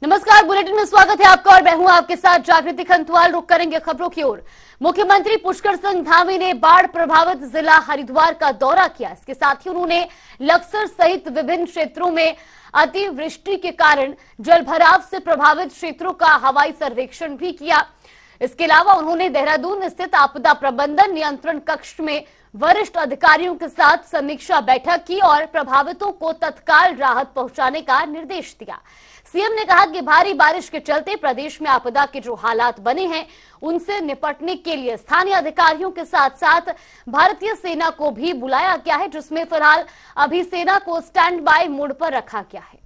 नमस्कार, बुलेटिन में स्वागत है आपका और मैं हूं आपके साथ जागृति खंतवाल। रुक करेंगे खबरों की ओर। मुख्यमंत्री पुष्कर सिंह धामी ने बाढ़ प्रभावित जिला हरिद्वार का दौरा किया। इसके साथ ही उन्होंने लक्सर सहित विभिन्न क्षेत्रों में अतिवृष्टि के कारण जलभराव से प्रभावित क्षेत्रों का हवाई सर्वेक्षण भी किया। इसके अलावा उन्होंने देहरादून स्थित आपदा प्रबंधन नियंत्रण कक्ष में वरिष्ठ अधिकारियों के साथ समीक्षा बैठक की और प्रभावितों को तत्काल राहत पहुंचाने का निर्देश दिया। सीएम ने कहा कि भारी बारिश के चलते प्रदेश में आपदा के जो हालात बने हैं उनसे निपटने के लिए स्थानीय अधिकारियों के साथ साथ भारतीय सेना को भी बुलाया गया है, जिसमें फिलहाल अभी सेना को स्टैंड बाय मोड पर रखा गया है।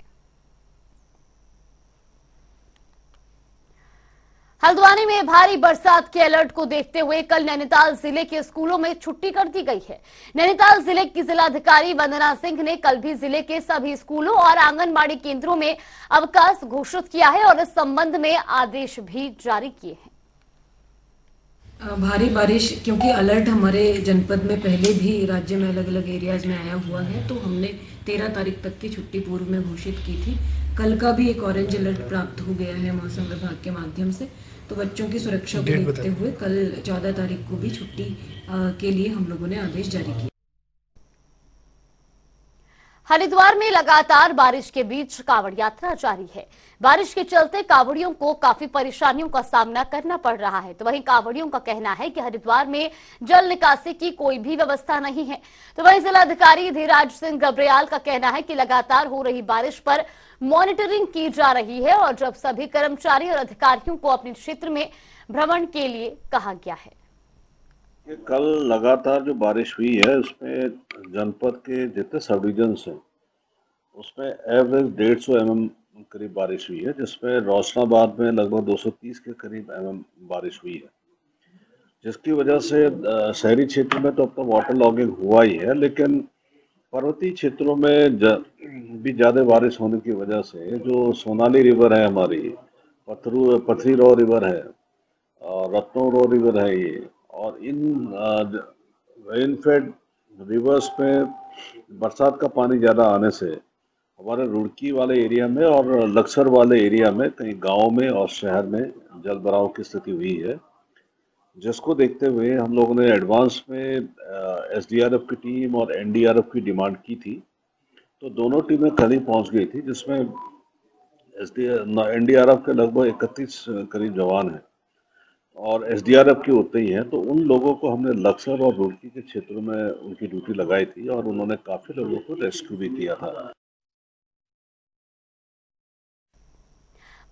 हल्द्वानी में भारी बरसात के अलर्ट को देखते हुए कल नैनीताल जिले के स्कूलों में छुट्टी कर दी गई है। नैनीताल जिले की जिलाधिकारी वंदना सिंह ने कल भी जिले के सभी स्कूलों और आंगनबाड़ी केंद्रों में अवकाश घोषित किया है और इस संबंध में आदेश भी जारी किए हैं। भारी बारिश क्योंकि अलर्ट हमारे जनपद में पहले भी राज्य में अलग अलग एरियाज में आया हुआ है, तो हमने 13 तारीख तक की छुट्टी पूर्व में घोषित की थी। कल का भी एक ऑरेंज अलर्ट प्राप्त हो गया है मौसम विभाग के माध्यम से, तो बच्चों की सुरक्षा को देखते हुए कल 14 तारीख को भी छुट्टी के लिए हम लोगों ने आदेश जारी किया। हरिद्वार में लगातार बारिश के बीच कांवड़ यात्रा जारी है। बारिश के चलते कांवड़ियों को काफी परेशानियों का सामना करना पड़ रहा है। तो वहीं कांवड़ियों का कहना है कि हरिद्वार में जल निकासी की कोई भी व्यवस्था नहीं है। तो वहीं जिलाधिकारी धीराज सिंह गब्रियाल का कहना है कि लगातार हो रही बारिश पर मॉनिटरिंग की जा रही है और जब सभी कर्मचारी और अधिकारियों को अपने क्षेत्र में भ्रमण के लिए कहा गया है। कल लगातार जो बारिश हुई है उसमें जनपद के जितने सब डिविजन्स हैं उसमें एवरेज 150 mm करीब बारिश हुई है, जिसमें रोशनाबाद में लगभग 230 के करीब mm बारिश हुई है, जिसकी वजह से शहरी क्षेत्र में तो अब तक वाटर लॉगिंग हुआ ही है, लेकिन पर्वतीय क्षेत्रों में भी ज़्यादा बारिश होने की वजह से जो सोनाली रिवर है हमारी, पथरी रो रिवर है और रत्नो रो रिवर है ये, और इन रेनफेड रिवर्स में बरसात का पानी ज़्यादा आने से हमारे रुड़की वाले एरिया में और लक्सर वाले एरिया में कई गाँव में और शहर में जल भराव की स्थिति हुई है, जिसको देखते हुए हम लोगों ने एडवांस में एसडीआरएफ की टीम और एनडीआरएफ की डिमांड की थी। तो दोनों टीमें कल ही पहुँच गई थी, जिसमें एनडीआरएफ के लगभग 31 करीब जवान हैं और एसडीआरएफ की उतने ही हैं। तो उन लोगों को हमने लक्सर और रुड़की के क्षेत्रों में उनकी ड्यूटी लगाई थी और उन्होंने काफ़ी लोगों को रेस्क्यू भी किया था।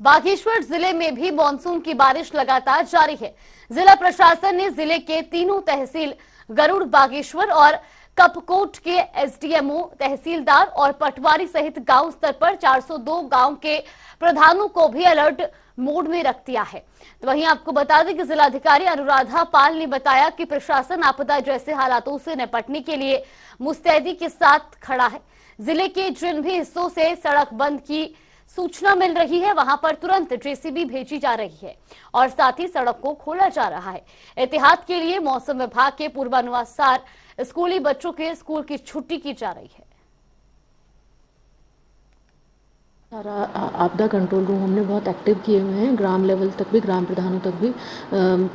बागेश्वर जिले में भी मानसून की बारिश लगातार जारी है। जिला प्रशासन ने जिले के तीनों तहसील गरुड़, बागेश्वर और कपकोट के एसडीएमओ, तहसीलदार और पटवारी सहित गांव स्तर पर 402 गांव के प्रधानों को भी अलर्ट मोड में रख दिया है। तो वहीं आपको बता दें कि जिलाधिकारी अनुराधा पाल ने बताया कि प्रशासन आपदा जैसे हालातों से निपटने के लिए मुस्तैदी के साथ खड़ा है। जिले के जिन भी हिस्सों से सड़क बंद की सूचना मिल रही है वहां पर तुरंत जेसीबी भेजी जा रही है और साथ ही सड़क को खोला जा रहा है। एहतियात के लिए मौसम विभाग के पूर्वानुसार स्कूली बच्चों के स्कूल की छुट्टी की जा रही है। सारा आपदा कंट्रोल रूम हमने बहुत एक्टिव किए हुए हैं। ग्राम लेवल तक भी, ग्राम प्रधानों तक भी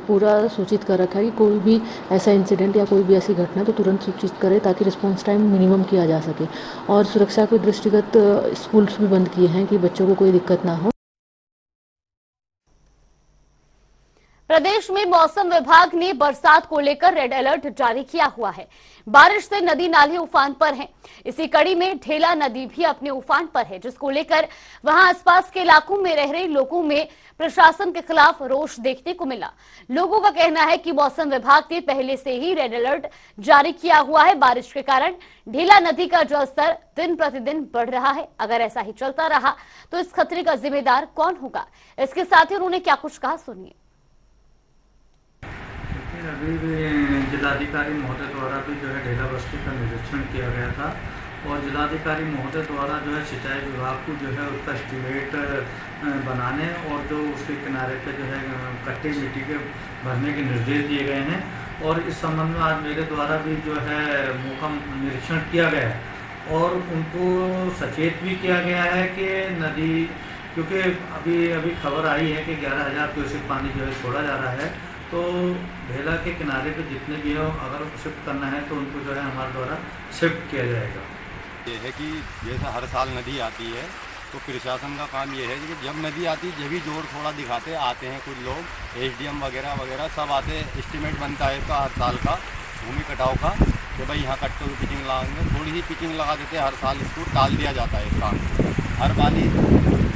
पूरा सूचित कर रखा है कि कोई भी ऐसा इंसिडेंट या कोई भी ऐसी घटना तो तुरंत सूचित करें ताकि रिस्पांस टाइम मिनिमम किया जा सके। और सुरक्षा के दृष्टिगत स्कूल्स भी बंद किए हैं कि बच्चों को कोई दिक्कत ना हो। प्रदेश में मौसम विभाग ने बरसात को लेकर रेड अलर्ट जारी किया हुआ है। बारिश से नदी नाले उफान पर हैं। इसी कड़ी में ढेला नदी भी अपने उफान पर है, जिसको लेकर वहां आसपास के इलाकों में रह रहे लोगों में प्रशासन के खिलाफ रोष देखने को मिला। लोगों का कहना है कि मौसम विभाग ने पहले से ही रेड अलर्ट जारी किया हुआ है। बारिश के कारण ढेला नदी का जलस्तर दिन प्रतिदिन बढ़ रहा है। अगर ऐसा ही चलता रहा तो इस खतरे का जिम्मेदार कौन होगा? इसके साथ ही उन्होंने क्या कुछ कहा, सुनिए। अभी भी जिलाधिकारी महोदय द्वारा भी जो है ढेला बस्ती का निरीक्षण किया गया था और जिलाधिकारी महोदय द्वारा जो है सिंचाई विभाग को जो है उसका एस्टीमेट बनाने और जो उसके किनारे पे जो है कट्टे मिट्टी के भरने के निर्देश दिए गए हैं। और इस संबंध में आज मेरे द्वारा भी जो है मौका निरीक्षण किया गया है और उनको सचेत भी किया गया है कि नदी क्योंकि अभी खबर आई है कि 11,000 क्यूसेक पानी जो है छोड़ा जा रहा है। तो ढेला के किनारे पे जितने भी हो अगर शिफ्ट करना है तो उनको जो है हमारे द्वारा शिफ्ट किया जाएगा। ये है कि जैसा हर साल नदी आती है तो प्रशासन का काम ये है कि जब नदी आती है जब भी जोर थोड़ा दिखाते आते हैं कुछ लोग, SDM वगैरह सब आते, एस्टीमेट बनता है इसका हर साल का भूमि कटाव का कि भाई यहाँ कट्टों की पिचिंग लगाएंगे, थोड़ी सी पिचिंग लगा देते हैं, हर साल इसको टाल दिया जाता है इस काम को। हर बारी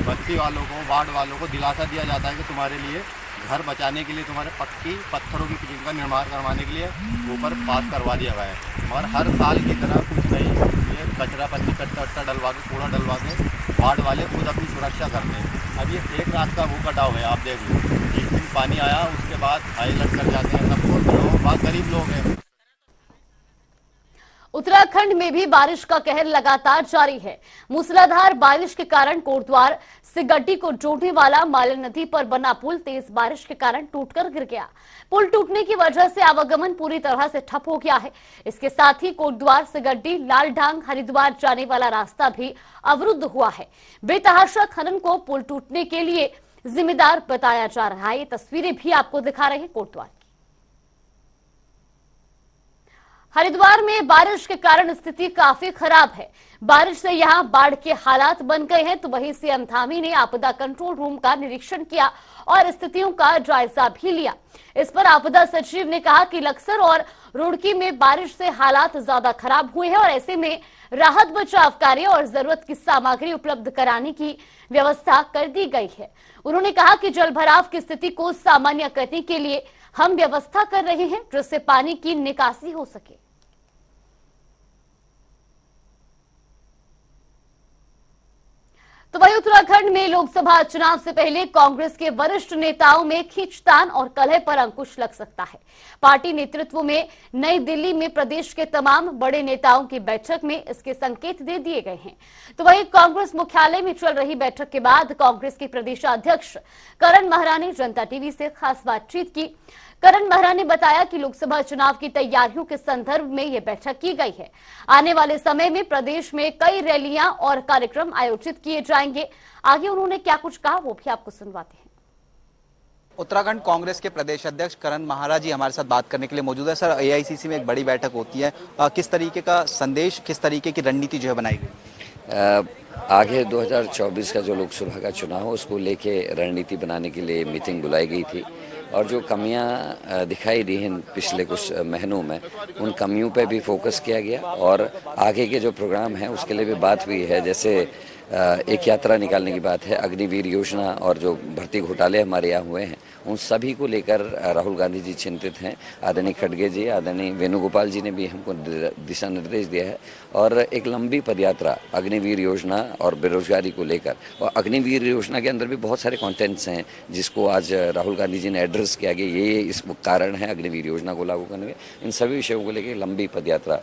बस्ती वालों को, वार्ड वालों को दिलासा दिया जाता है कि तुम्हारे लिए घर बचाने के लिए तुम्हारे पत्थरों की पिचिंग का निर्माण करवाने के लिए ऊपर पास करवा दिया गया है। मगर हर साल की तरह कुछ नहीं, ये कचरा पत्ती कट्टा डलवा के, कूड़ा डलवा के वार्ड वाले खुद अपनी सुरक्षा करते हैं। अब ये एक रात का वो कटाव है, आप देख लो, जिस दिन पानी आया उसके बाद हाई अलर्ट कर जाते हैं सबको, लोग बहुत गरीब लोग हैं। उत्तराखंड में भी बारिश का कहर लगातार जारी है। मूसलाधार बारिश के कारण कोटद्वार से गड्डी को जोड़ने वाला मालन नदी पर बना पुल तेज बारिश के कारण टूटकर गिर गया। पुल टूटने की वजह से आवागमन पूरी तरह से ठप हो गया है। इसके साथ ही कोटद्वार से गड्डी लालढांग हरिद्वार जाने वाला रास्ता भी अवरुद्ध हुआ है। बेतहाशा खनन को पुल टूटने के लिए जिम्मेदार बताया जा रहा है। ये तस्वीरें भी आपको दिखा रहे हैं कोटद्वार। हरिद्वार में बारिश के कारण स्थिति काफी खराब है। बारिश से यहां बाढ़ के हालात बन गए हैं, तो वहीं सीएम धामी ने आपदा कंट्रोल रूम का निरीक्षण किया और स्थितियों का जायजा भी लिया। इस पर आपदा सचिव ने कहा कि लक्सर और रुड़की में बारिश से हालात ज्यादा खराब हुए हैं और ऐसे में राहत बचाव कार्य और जरूरत की सामग्री उपलब्ध कराने की व्यवस्था कर दी गई है। उन्होंने कहा कि जल भराव की स्थिति को सामान्य करने के लिए हम व्यवस्था कर रहे हैं जिससे पानी की निकासी हो सके। तो वही उत्तराखंड में लोकसभा चुनाव से पहले कांग्रेस के वरिष्ठ नेताओं में खींचतान और कलह पर अंकुश लग सकता है। पार्टी नेतृत्व में नई दिल्ली में प्रदेश के तमाम बड़े नेताओं की बैठक में इसके संकेत दे दिए गए हैं। तो वही कांग्रेस मुख्यालय में चल रही बैठक के बाद कांग्रेस के प्रदेशाध्यक्ष करण मेहरा ने जनता टीवी से खास बातचीत की। करण मेहरा ने बताया कि लोकसभा चुनाव की तैयारियों के संदर्भ में यह बैठक की गई है। आने वाले समय में प्रदेश में कई रैलियां और कार्यक्रम आयोजित किए जाएंगे। आगे उन्होंने क्या कुछ कहा वो भी आपको सुनवाते हैं। उत्तराखंड कांग्रेस के प्रदेश अध्यक्ष करण मेहरा जी हमारे साथ बात करने के लिए मौजूद है। सर, AICC में एक बड़ी बैठक होती है, किस तरीके का संदेश, किस तरीके की रणनीति जो है बनाई गई? आगे 2024 का जो लोकसभा का चुनाव है उसको लेके रणनीति बनाने के लिए मीटिंग बुलाई गई थी और जो कमियां दिखाई दी हैं पिछले कुछ महीनों में उन कमियों पे भी फोकस किया गया और आगे के जो प्रोग्राम हैं उसके लिए भी बात हुई है। जैसे एक यात्रा निकालने की बात है, अग्निवीर योजना और जो भर्ती घोटाले हमारे यहाँ हुए हैं उन सभी को लेकर राहुल गांधी जी चिंतित हैं। आदरणीय खड़गे जी, आदरणीय वेणुगोपाल जी ने भी हमको दिशा निर्देश दिया है और एक लंबी पदयात्रा अग्निवीर योजना और बेरोजगारी को लेकर, और अग्निवीर योजना के अंदर भी बहुत सारे कंटेंट्स हैं जिसको आज राहुल गांधी जी ने एड्रेस किया कि ये इस कारण है अग्निवीर योजना को लागू करने में। इन सभी विषयों को लेकर लंबी पदयात्रा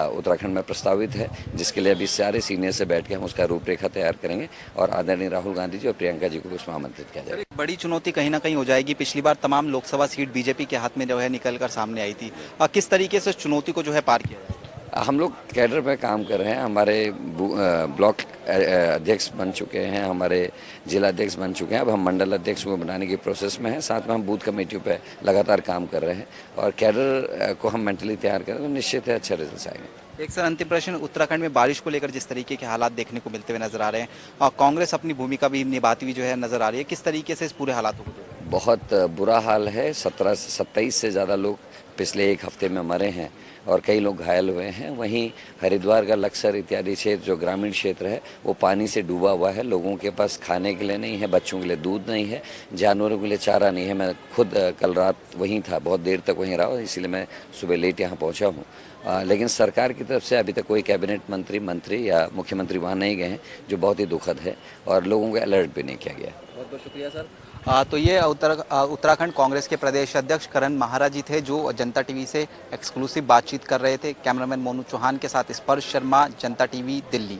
उत्तराखंड में प्रस्तावित है जिसके लिए अभी सारे सीनियर से बैठ के हम उसका रूपरेखा तैयार करेंगे और आदरणीय राहुल गांधी जी और प्रियंका जी को उसमें आमंत्रित किया जाएगा। बड़ी चुनौती कहीं ना कहीं हो जाएगी। पिछली बार तमाम लोकसभा सीट बीजेपी के हाथ में जो है निकलकर सामने आई थी, किस तरीके से चुनौती को जो है पार किया जाए? हम लोग कैडर पे काम कर रहे हैं। हमारे ब्लॉक अध्यक्ष बन चुके हैं, हमारे जिला अध्यक्ष बन चुके हैं, अब हम मंडल अध्यक्ष को बनाने की प्रोसेस में हैं। साथ में हम बूथ कमेटियों पे लगातार काम कर रहे हैं और कैडर को हम मेंटली तैयार करें तो निश्चित है अच्छे रिजल्ट आएंगे। एक सर, अंतिम प्रश्न, उत्तराखंड में बारिश को लेकर जिस तरीके के हालात देखने को मिलते हुए नजर आ रहे हैं और कांग्रेस अपनी भूमिका भी निभाती हुई जो है नजर आ रही है, किस तरीके से इस पूरे हालातों को? बहुत बुरा हाल है। 17 से 27 से ज़्यादा लोग पिछले एक हफ्ते में मरे हैं और कई लोग घायल हुए हैं। वहीं हरिद्वार का लक्सर इत्यादि क्षेत्र जो ग्रामीण क्षेत्र है वो पानी से डूबा हुआ है। लोगों के पास खाने के लिए नहीं है, बच्चों के लिए दूध नहीं है, जानवरों के लिए चारा नहीं है। मैं खुद कल रात वहीं था, बहुत देर तक वहीं रहा, इसलिए मैं सुबह लेट यहाँ पहुँचा हूँ। लेकिन सरकार की तरफ से अभी तक कोई कैबिनेट मंत्री या मुख्यमंत्री वहाँ नहीं गए हैं, जो बहुत ही दुखद है और लोगों को अलर्ट भी नहीं किया गया। बहुत बहुत शुक्रिया सर। तो ये उत्तराखंड कांग्रेस के प्रदेश अध्यक्ष करण मेहरा जी थे जो जनता टीवी से एक्सक्लूसिव बातचीत कर रहे थे। कैमरामैन मोनू चौहान के साथ स्पर्श शर्मा, जनता टीवी, दिल्ली।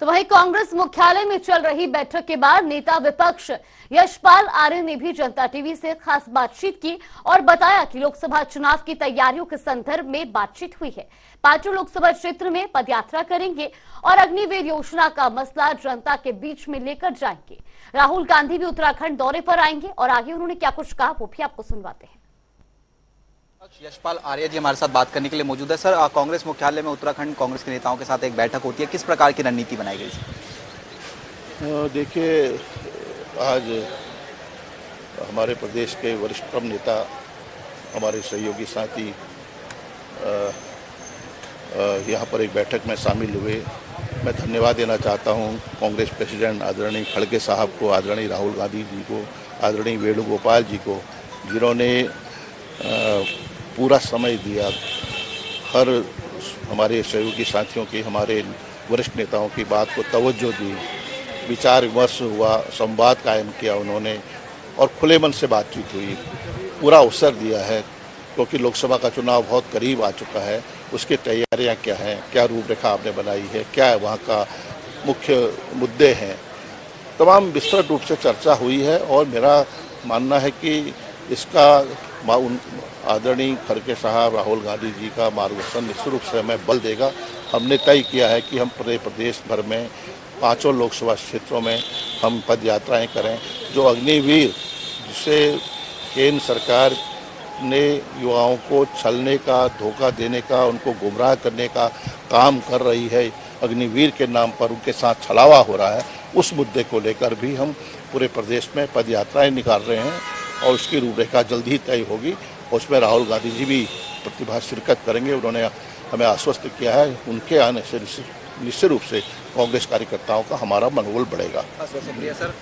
तो वहीं कांग्रेस मुख्यालय में चल रही बैठक के बाद नेता विपक्ष यशपाल आर्य ने भी जनता टीवी से खास बातचीत की और बताया कि लोकसभा चुनाव की तैयारियों के संदर्भ में बातचीत हुई है। पांचों लोकसभा क्षेत्र में पदयात्रा करेंगे और अग्निवीर योजना का मसला जनता के बीच में लेकर जाएंगे। राहुल गांधी भी उत्तराखंड दौरे पर आएंगे और आगे उन्होंने क्या कुछ कहा वो भी आपको सुनवाते हैं। यशपाल आर्य जी हमारे साथ बात करने के लिए मौजूद है। सर, कांग्रेस मुख्यालय में उत्तराखंड कांग्रेस के नेताओं के साथ एक बैठक होती है, किस प्रकार की रणनीति बनाई गई? देखिए, आज हमारे प्रदेश के वरिष्ठतम नेता, हमारे सहयोगी साथी यहाँ पर एक बैठक में शामिल हुए। मैं धन्यवाद देना चाहता हूँ कांग्रेस प्रेसिडेंट आदरणीय खड़गे साहब को, आदरणीय राहुल गांधी जी को, आदरणीय वेणुगोपाल जी को, जिन्होंने पूरा समय दिया, हर हमारे सहयोगी साथियों की, हमारे वरिष्ठ नेताओं की बात को तवज्जो दी, विचार विमर्श हुआ, संवाद कायम किया उन्होंने और खुले मन से बातचीत हुई। पूरा अवसर दिया है क्योंकि लोकसभा का चुनाव बहुत करीब आ चुका है। उसकी तैयारियां क्या हैं, क्या रूपरेखा आपने बनाई है, क्या वहाँ का मुख्य मुद्दे हैं, तमाम विस्तृत रूप से चर्चा हुई है। और मेरा मानना है कि इसका आदरणीय खड़गे साहब, राहुल गांधी जी का मार्गदर्शन निश्चित रूप से हमें बल देगा। हमने तय किया है कि हम पूरे प्रदेश भर में पांचों लोकसभा क्षेत्रों में हम पद यात्राएँ करें। जो अग्निवीर, जिसे केंद्र सरकार ने युवाओं को छलने का, धोखा देने का, उनको गुमराह करने का काम कर रही है, अग्निवीर के नाम पर उनके साथ छलावा हो रहा है, उस मुद्दे को लेकर भी हम पूरे प्रदेश में पद यात्राएँ निकाल रहे हैं और उसकी रूपरेखा जल्द ही तय होगी। उसमें राहुल गांधी जी भी प्रतिभा शिरकत करेंगे। उन्होंने हमें आश्वस्त किया है, उनके आने से निश्चित रूप से कांग्रेस कार्यकर्ताओं का हमारा मनोबल बढ़ेगा। शुक्रिया सर।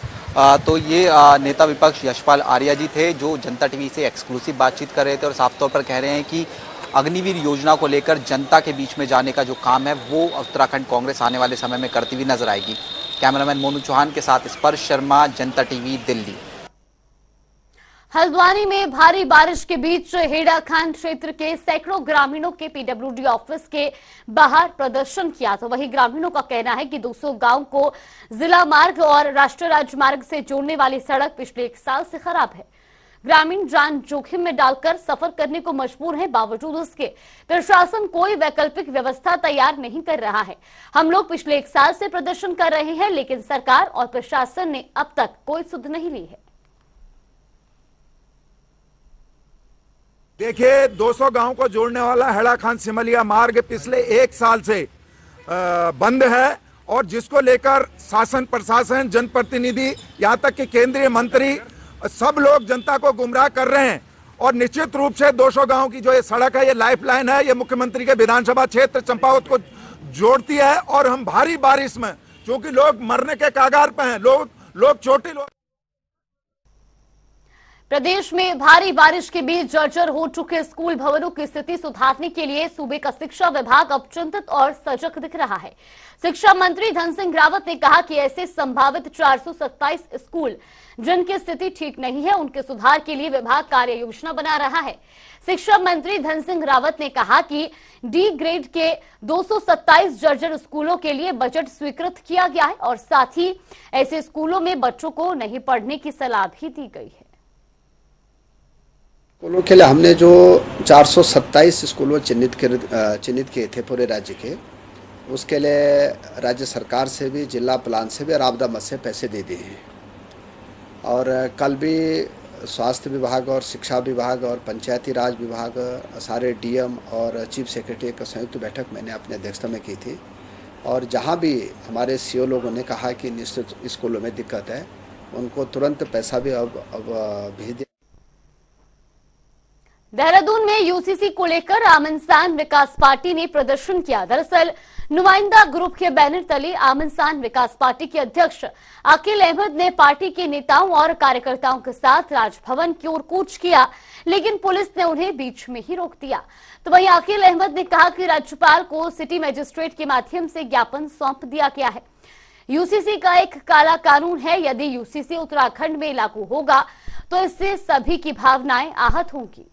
तो ये नेता विपक्ष यशपाल आर्य जी थे जो जनता टीवी से एक्सक्लूसिव बातचीत कर रहे थे और साफ तौर पर कह रहे हैं कि अग्निवीर योजना को लेकर जनता के बीच में जाने का जो काम है वो उत्तराखंड कांग्रेस आने वाले समय में करती हुई नजर आएगी। कैमरामैन मोनू चौहान के साथ स्पर्श शर्मा, जनता टीवी, दिल्ली। हल्द्वानी में भारी बारिश के बीच हेड़ाखान क्षेत्र के सैकड़ों ग्रामीणों के पीडब्ल्यूडी ऑफिस के बाहर प्रदर्शन किया। तो वहीं ग्रामीणों का कहना है कि 200 गांव को जिला मार्ग और राष्ट्रीय राजमार्ग से जोड़ने वाली सड़क पिछले 1 साल से खराब है। ग्रामीण जान जोखिम में डालकर सफर करने को मजबूर हैं। बावजूद उसके प्रशासन कोई वैकल्पिक व्यवस्था तैयार नहीं कर रहा है। हम लोग पिछले 1 साल से प्रदर्शन कर रहे हैं, लेकिन सरकार और प्रशासन ने अब तक कोई सुध नहीं ली है। देखिए, 200 गांव को जोड़ने वाला हेड़ाखान सिमलिया मार्ग पिछले 1 साल से बंद है और जिसको लेकर शासन, प्रशासन, जनप्रतिनिधि, यहाँ तक कि केंद्रीय मंत्री, सब लोग जनता को गुमराह कर रहे हैं। और निश्चित रूप से 200 गांव की जो ये सड़क है, ये लाइफलाइन है, ये मुख्यमंत्री के विधानसभा क्षेत्र चंपावत को जोड़ती है। और हम भारी बारिश में, क्योंकि लोग मरने के कगार पे हैं, लोग छोटे लोग। प्रदेश में भारी बारिश के बीच जर्जर हो चुके स्कूल भवनों की स्थिति सुधारने के लिए सूबे का शिक्षा विभाग अब चिंतित और सजग दिख रहा है। शिक्षा मंत्री धन सिंह रावत ने कहा कि ऐसे संभावित 427 स्कूल जिनकी स्थिति ठीक नहीं है, उनके सुधार के लिए विभाग कार्य योजना बना रहा है। शिक्षा मंत्री धन सिंह रावत ने कहा कि डी ग्रेड के 227 जर्जर स्कूलों के लिए बजट स्वीकृत किया गया है और साथ ही ऐसे स्कूलों में बच्चों को नहीं पढ़ने की सलाह भी दी गई है। स्कूलों के लिए हमने जो 427 स्कूलों चिन्हित किए थे पूरे राज्य के, उसके लिए राज्य सरकार से भी, जिला प्लान से भी और आपदा मद से पैसे दे दिए हैं। और कल भी स्वास्थ्य विभाग और शिक्षा विभाग और पंचायती राज विभाग, सारे डीएम और चीफ सेक्रेटरी का संयुक्त बैठक मैंने अपने अध्यक्षता में की थी। और जहां भी हमारे सीओ लोगों ने कहा कि निश्चित स्कूलों में दिक्कत है, उनको तुरंत पैसा भी अब भेज दिया। देहरादून में यूसीसी को लेकर आम इंसान विकास पार्टी ने प्रदर्शन किया। दरअसल नुमाइंदा ग्रुप के बैनर तले आम इंसान विकास पार्टी के अध्यक्ष अकील अहमद ने पार्टी के नेताओं और कार्यकर्ताओं के साथ राजभवन की ओर कूच किया, लेकिन पुलिस ने उन्हें बीच में ही रोक दिया। तो वहीं अकील अहमद ने कहा कि राज्यपाल को सिटी मजिस्ट्रेट के माध्यम से ज्ञापन सौंप दिया गया है। यूसीसी का एक काला कानून है, यदि यूसीसी उत्तराखंड में लागू होगा तो इससे सभी की भावनाएं आहत होंगी।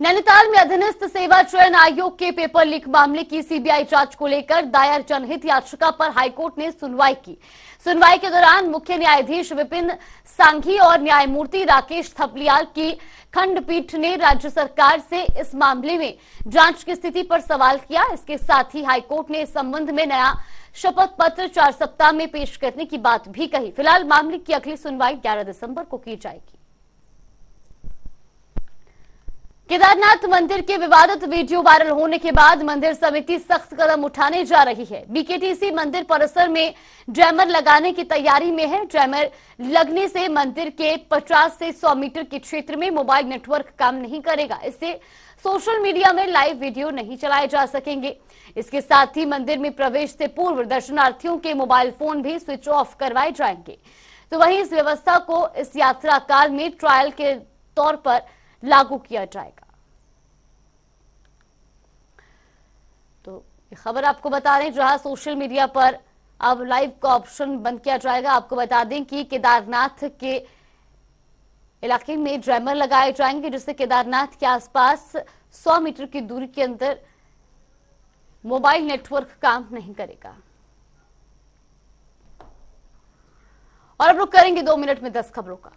नैनीताल में अधीनस्थ सेवा चयन आयोग के पेपर लीक मामले की सीबीआई जांच को लेकर दायर जनहित याचिका पर हाईकोर्ट ने सुनवाई की। सुनवाई के दौरान मुख्य न्यायाधीश विपिन सांघी और न्यायमूर्ति राकेश थपलियाल की खंडपीठ ने राज्य सरकार से इस मामले में जांच की स्थिति पर सवाल किया। इसके साथ ही हाईकोर्ट ने इस संबंध में नया शपथ पत्र 4 सप्ताह में पेश करने की बात भी कही। फिलहाल मामले की अगली सुनवाई 11 दिसंबर को की जाएगी। केदारनाथ मंदिर के विवादित वीडियो वायरल होने के बाद मंदिर समिति सख्त कदम उठाने जा रही है। बीकेटीसी मंदिर परिसर में जैमर लगाने की तैयारी में है। जैमर लगने से मंदिर के 50 से 100 मीटर के क्षेत्र में मोबाइल नेटवर्क काम नहीं करेगा। इससे सोशल मीडिया में लाइव वीडियो नहीं चलाए जा सकेंगे। इसके साथ ही मंदिर में प्रवेश से पूर्व दर्शनार्थियों के मोबाइल फोन भी स्विच ऑफ करवाए जाएंगे। तो वहीं इस व्यवस्था को इस यात्रा काल में ट्रायल के तौर पर लागू किया जाएगा। तो ये खबर आपको बता दें, जहां सोशल मीडिया पर अब लाइव का ऑप्शन बंद किया जाएगा। आपको बता दें कि केदारनाथ के इलाके में जैमर लगाए जाएंगे, जिससे केदारनाथ के आसपास 100 मीटर की दूरी के अंदर मोबाइल नेटवर्क काम नहीं करेगा। और अब रुक करेंगे 2 मिनट में 10 खबरों का।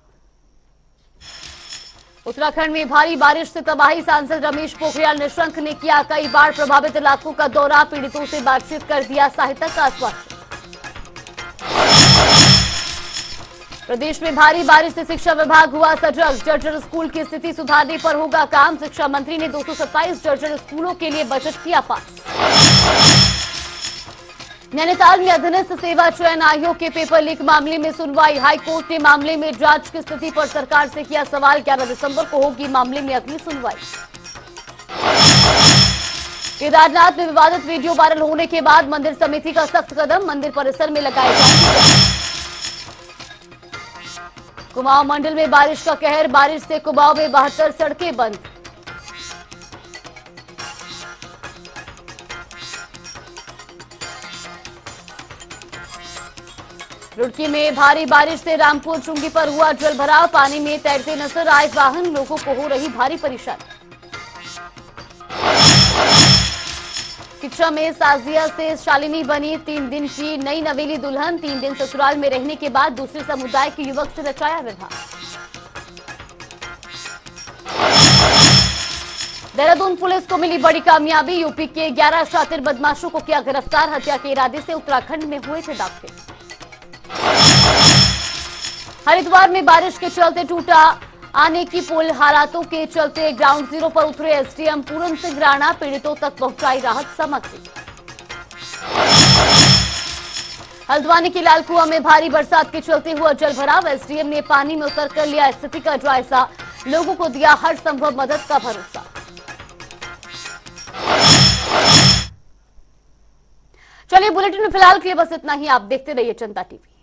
उत्तराखंड में भारी बारिश से तबाही, सांसद रमेश पोखरियाल निशंक ने किया कई बाढ़ प्रभावित इलाकों का दौरा, पीड़ितों से बातचीत कर दिया सहायता का आश्वासन। प्रदेश में भारी बारिश से शिक्षा विभाग हुआ सजग, जर्जर स्कूल की स्थिति सुधारने पर होगा काम। शिक्षा मंत्री ने 227 जर्जर स्कूलों के लिए बजट किया पास। नैनीताल में अधीनस्थ सेवा चयन आयोग के पेपर लीक मामले में सुनवाई। हाईकोर्ट ने मामले में जांच की स्थिति पर सरकार से किया सवाल। 11 दिसंबर को होगी मामले में अगली सुनवाई। केदारनाथ में विवादित वीडियो वायरल होने के बाद मंदिर समिति का सख्त कदम, मंदिर परिसर में लगाए जाएंगे। कुमाऊं मंडल में बारिश का कहर, बारिश से कुमाऊं में 72 सड़कें बंद। रुड़की में भारी बारिश से रामपुर चुंगी पर हुआ जलभराव, पानी में तैरते नजर आए वाहन, लोगों को हो रही भारी परेशानी। किच्चा में साजिया से शालिनी बनी 3 दिन की नई नवेली दुल्हन, 3 दिन ससुराल में रहने के बाद दूसरे समुदाय के युवक से रचाया विवाह। देहरादून पुलिस को मिली बड़ी कामयाबी, यूपी के 11 शातिर बदमाशों को किया गिरफ्तार, हत्या के इरादे से उत्तराखंड में हुए थे दाखिल। हरिद्वार में बारिश के चलते टूटा आने की पुल, हालातों के चलते ग्राउंड जीरो पर उतरे एसडीएम पूरन सिंह राणा, पीड़ितों तक पहुंचाई राहत सामग्री। हल्द्वानी के लालकुआं में भारी बरसात के चलते हुआ जलभराव, एसडीएम ने पानी में उतरकर लिया स्थिति का जायजा, लोगों को दिया हर संभव मदद का भरोसा। चलिए बुलेटिन में फिलहाल के लिए बस इतना ही। आप देखते रहिए जनता टीवी।